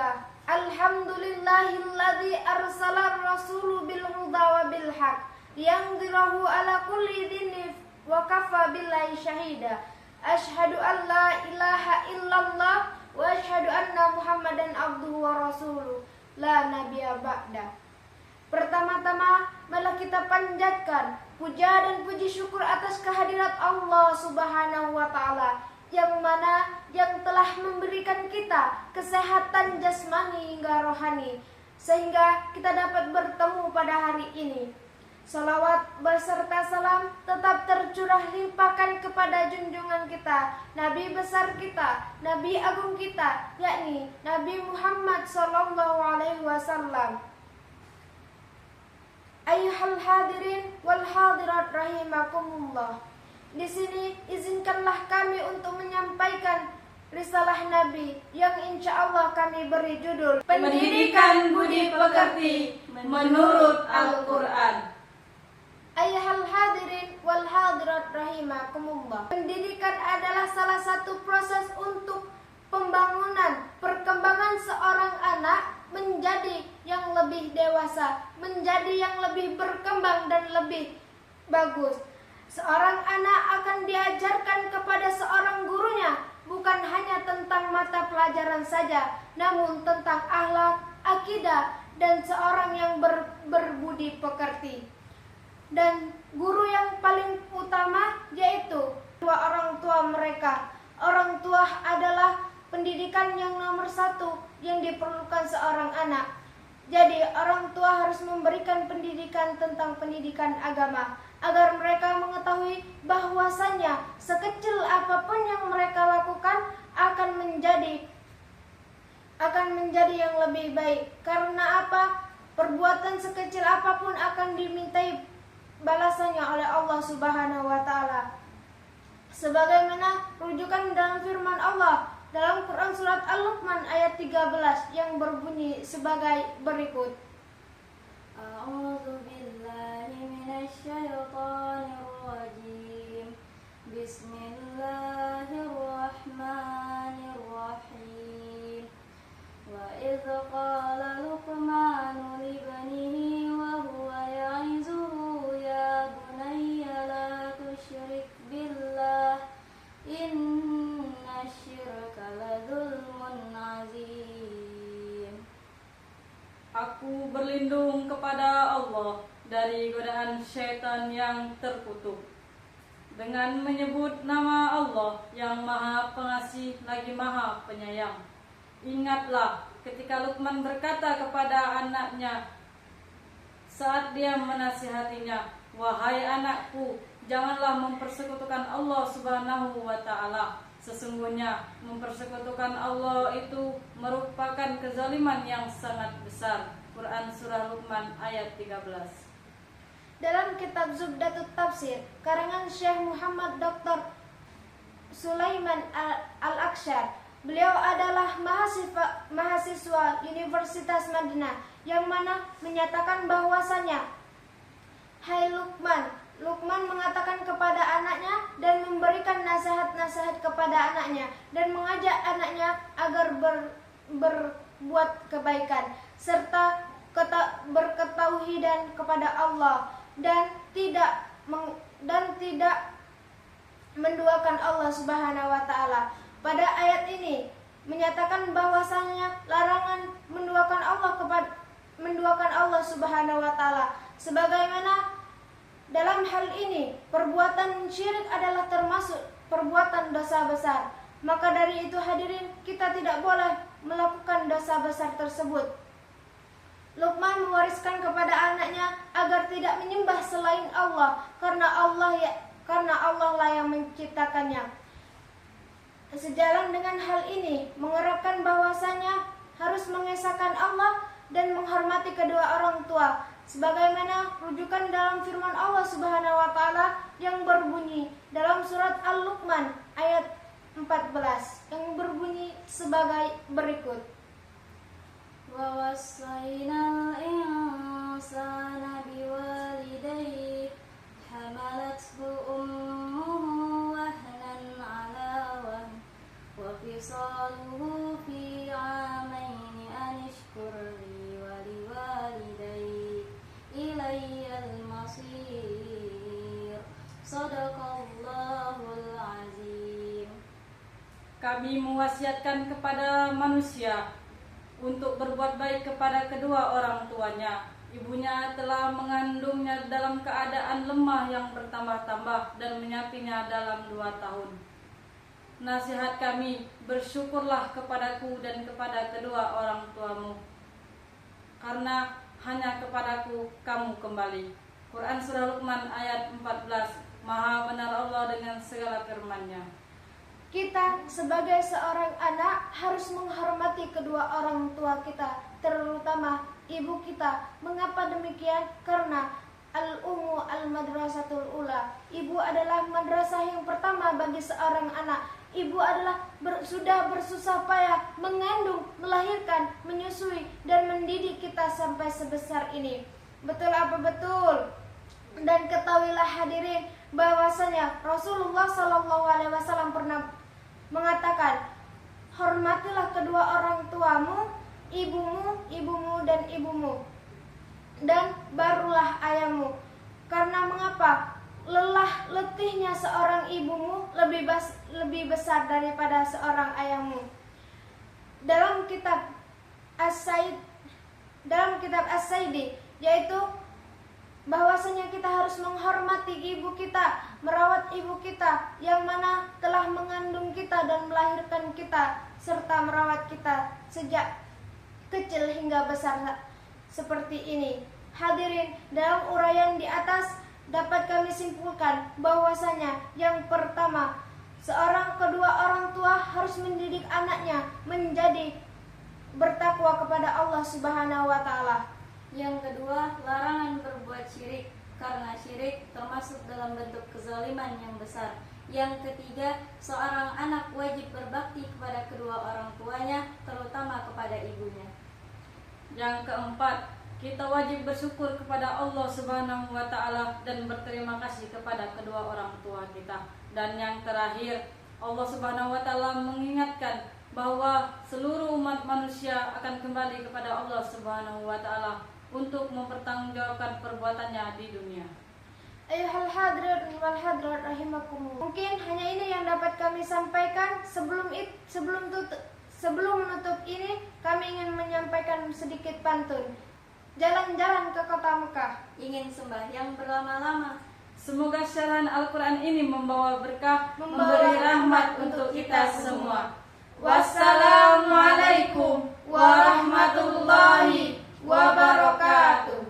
Bismillah. Alhamdulillahilladzi arsalar rasulu bil huda wa bil haq yanzirahu ala kulli dinin wa kafa billahi syahida. Asyhadu an la ilaha illallah wa asyhadu anna Muhammadan abduhu wa rasuluh la nabiyya ba'da. Pertama-tama malah kita panjatkan puja dan puji syukur atas kehadirat Allah Subhanahu wa taala yang telah memberikan kita kesehatan jasmani hingga rohani sehingga kita dapat bertemu pada hari ini. Salawat beserta salam tetap tercurah limpahkan kepada junjungan kita, Nabi besar kita, Nabi agung kita, yakni Nabi Muhammad sallallahu alaihi wasallam. Ayyuhal hadirin wal hadirat rahimakumullah. Di sini izinkanlah kami untuk menyampaikan risalah Nabi yang insya Allah kami beri judul Pendidikan Budi Pekerti menurut Al-Quran. Ayyuhal hadirin wal hadirat rahimakumullah. Pendidikan adalah salah satu proses untuk perkembangan seorang anak menjadi yang lebih dewasa, menjadi yang lebih berkembang dan lebih bagus. Seorang anak akan diajarkan kepada seorang gurunya bukan hanya tentang mata pelajaran saja, namun tentang akhlak, akidah, dan seorang yang berbudi pekerti. Dan guru yang paling utama yaitu orang tua mereka. Orang tua adalah pendidikan yang nomor satu yang diperlukan seorang anak. Jadi orang tua harus memberikan pendidikan tentang pendidikan agama agar mereka mengetahui bahwasannya sekecil apapun yang mereka lakukan akan menjadi yang lebih baik. Karena apa? Perbuatan sekecil apapun akan dimintai balasannya oleh Allah Subhanahu wa taala. Sebagaimana rujukan dalam firman Allah dalam Quran surat Al-Luqman ayat 13 yang berbunyi sebagai berikut. A'udzu billahi minasy syaithanir rajim. Bismillahirrahmanirrahim. Wa idz qala Luqmanu li banihi wa huwa ya'izuhu ya bunayya la tusyrik billah inna syirka ladzulmun azim. Aku berlindung kepada Allah dari godaan syaitan yang terkutuk dengan menyebut nama Allah yang Maha Pengasih lagi Maha Penyayang. Ingatlah ketika Luqman berkata kepada anaknya saat dia menasihatinya, "Wahai anakku, janganlah mempersekutukan Allah Subhanahu wa taala. Sesungguhnya mempersekutukan Allah itu merupakan kezaliman yang sangat besar." Quran surah Luqman ayat 13. Dalam kitab Zubdatut Tafsir karangan Syekh Muhammad Dr. Sulaiman Al-Aksyar, beliau adalah mahasiswa Universitas Madinah yang mana menyatakan bahwasannya, "Hai Luqman." Luqman mengatakan kepada anaknya dan memberikan nasihat-nasihat kepada anaknya dan mengajak anaknya agar berbuat kebaikan serta berketauhidan kepada Allah dan tidak menduakan Allah Subhanahu wa taala. Pada ayat ini menyatakan bahwasanya larangan menduakan Allah Subhanahu wa taala. Sebagaimana dalam hal ini perbuatan syirik adalah termasuk perbuatan dosa besar. Maka dari itu hadirin, kita tidak boleh melakukan dosa besar tersebut. Luqman mewariskan kepada anaknya agar tidak menyembah selain Allah karena Allah lah yang menciptakannya. Sejalan dengan hal ini, mengerapkan bahwasanya harus mengesahkan Allah dan menghormati kedua orang tua, sebagaimana rujukan dalam firman Allah Subhanahu wa taala yang berbunyi dalam surat Al-Luqman ayat 14 yang berbunyi sebagai berikut. Wa wassaynal insana biwalidayhi hamalathu ummuhu wahnan 'ala wahn wa fisaluhu fi 'amaini Nabi mewasiatkan kepada manusia untuk berbuat baik kepada kedua orang tuanya. Ibunya telah mengandungnya dalam keadaan lemah yang bertambah-tambah dan menyapinya dalam 2 tahun. Nasihat kami, bersyukurlah kepadaku dan kepada kedua orang tuamu, karena hanya kepadaku kamu kembali. Quran Surah Luqman ayat 14. Maha benar Allah dengan segala firman-Nya. Kita sebagai seorang anak harus menghormati kedua orang tua kita, terutama ibu kita. Mengapa demikian? Karena al-ummu al-madrasatul ula. Ibu adalah madrasah yang pertama bagi seorang anak. Ibu adalah sudah bersusah payah mengandung, melahirkan, menyusui, dan mendidik kita sampai sebesar ini. Betul apa betul? Dan ketahuilah hadirin bahwasanya Rasulullah SAW pernah mengatakan, hormatilah kedua orang tuamu, ibumu, dan ibumu, dan barulah ayahmu. Karena mengapa? Lelah letihnya seorang ibumu lebih besar daripada seorang ayahmu. Dalam kitab As-Saidi, yaitu bahwasanya kita harus menghormati ibu kita, merawat ibu kita yang mana telah mengandung kita dan melahirkan kita, serta merawat kita sejak kecil hingga besar seperti ini. Hadirin, dalam uraian di atas dapat kami simpulkan bahwasanya yang pertama, kedua orang tua harus mendidik anaknya menjadi bertakwa kepada Allah Subhanahu wa taala. Yang kedua, larangan berbuat syirik, karena syirik termasuk dalam bentuk kezaliman yang besar. Yang ketiga, seorang anak wajib berbakti kepada kedua orang tuanya, terutama kepada ibunya. Yang keempat, kita wajib bersyukur kepada Allah Subhanahu wa taala dan berterima kasih kepada kedua orang tua kita. Dan yang terakhir, Allah Subhanahu wa taala mengingatkan bahwa seluruh umat manusia akan kembali kepada Allah Subhanahu wa taala untuk mempertanggungjawabkan perbuatannya di dunia. Ayuhal hadirin wal hadirat rahimakumullah. Mungkin hanya ini yang dapat kami sampaikan. Sebelum menutup ini, kami ingin menyampaikan sedikit pantun. Jalan-jalan ke kota Mekah, Ingin sembahyang berlama-lama. Semoga syarahan Al-Quran ini membawa berkah, memberi rahmat untuk kita semua. Wassalamualaikum warahmatullahi wabarakatuh.